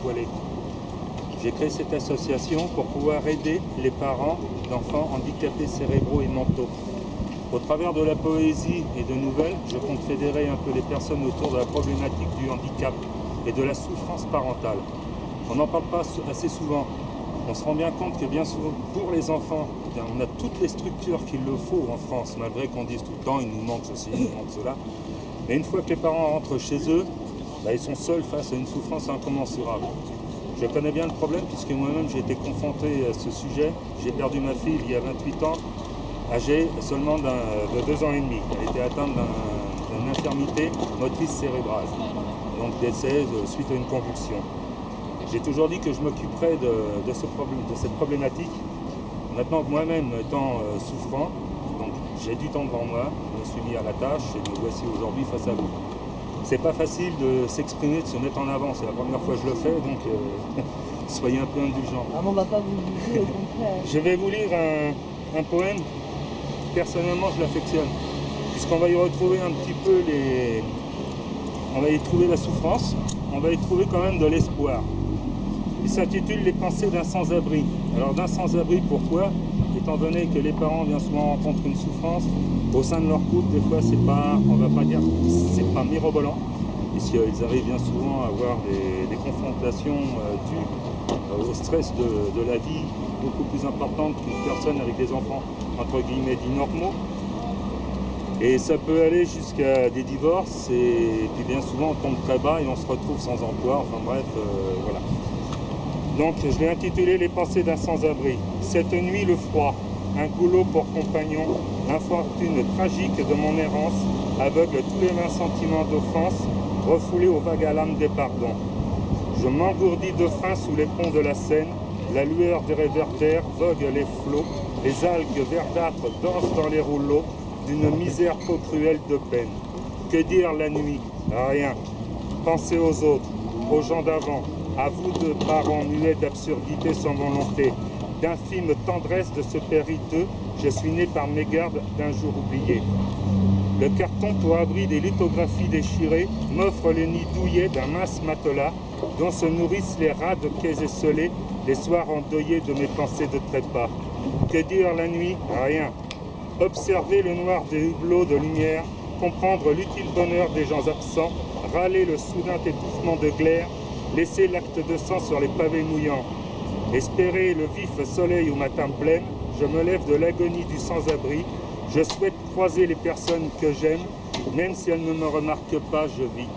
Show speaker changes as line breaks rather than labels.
toilette. J'ai créé cette association pour pouvoir aider les parents d'enfants handicapés cérébraux et mentaux. Au travers de la poésie et de nouvelles, je compte fédérer un peu les personnes autour de la problématique du handicap et de la souffrance parentale. On n'en parle pas assez souvent. On se rend bien compte que bien souvent, pour les enfants, on a toutes les structures qu'il le faut en France, malgré qu'on dise tout le temps, il nous manque ceci, il nous manque cela. Mais une fois que les parents rentrent chez eux, ils sont seuls face à une souffrance incommensurable. Je connais bien le problème puisque moi-même j'ai été confronté à ce sujet. J'ai perdu ma fille il y a 28 ans, âgée seulement de 2 ans et demi. Elle était atteinte d'une infirmité motrice cérébrale, donc décès suite à une convulsion. J'ai toujours dit que je m'occuperais de cette problématique. Maintenant, moi-même étant souffrant, donc j'ai du temps devant moi, je me suis mis à la tâche et me voici aujourd'hui face à vous. C'est pas facile de s'exprimer, de se mettre en avant, c'est la première fois que je le fais, donc soyez un peu indulgents.
Ah, on va pas vous juger, au contraire.
Je vais vous lire un poème, personnellement je l'affectionne, puisqu'on va y retrouver un petit peu on va y trouver la souffrance, on va y trouver quand même de l'espoir. Il s'intitule « Les pensées d'un sans-abri ». Alors d'un sans-abri, pourquoi? Étant donné que les parents bien souvent rencontrent une souffrance au sein de leur couple, des fois c'est pas, on va pas dire, c'est pas mirobolant, puisqu'ils arrivent bien souvent à avoir des confrontations dues au stress de la vie beaucoup plus importante qu'une personne avec des enfants entre guillemets dits normaux. Et ça peut aller jusqu'à des divorces et puis bien souvent on tombe très bas et on se retrouve sans emploi, enfin bref, voilà. Donc je l'ai intitulé « Les pensées d'un sans-abri ». Cette nuit, le froid, un goulot pour compagnon, l'infortune tragique de mon errance, aveugle tous les vains sentiments d'offense, refoulés aux vagues à l'âme des pardons. Je m'engourdis de faim sous les ponts de la Seine, la lueur des réverbères vogue les flots, les algues verdâtres dansent dans les rouleaux d'une misère trop cruelle de peine. Que dire la nuit? Rien. Pensez aux autres, aux gens d'avant, à vous deux parents muets d'absurdité sans volonté, d'infime tendresse de ce père hideux, je suis né par mégarde d'un jour oublié. Le carton pour abri des lithographies déchirées m'offre les nids douillets d'un mince matelas dont se nourrissent les rats de quais esselés, les soirs endeuillés de mes pensées de trépas. Que dire la nuit? Rien. Observer le noir des hublots de lumière, comprendre l'utile bonheur des gens absents, râler le soudain étouffement de glaire, laisser l'acte de sang sur les pavés mouillants. Espérer le vif soleil au matin blême, je me lève de l'agonie du sans-abri, je souhaite croiser les personnes que j'aime, même si elles ne me remarquent pas, je vis.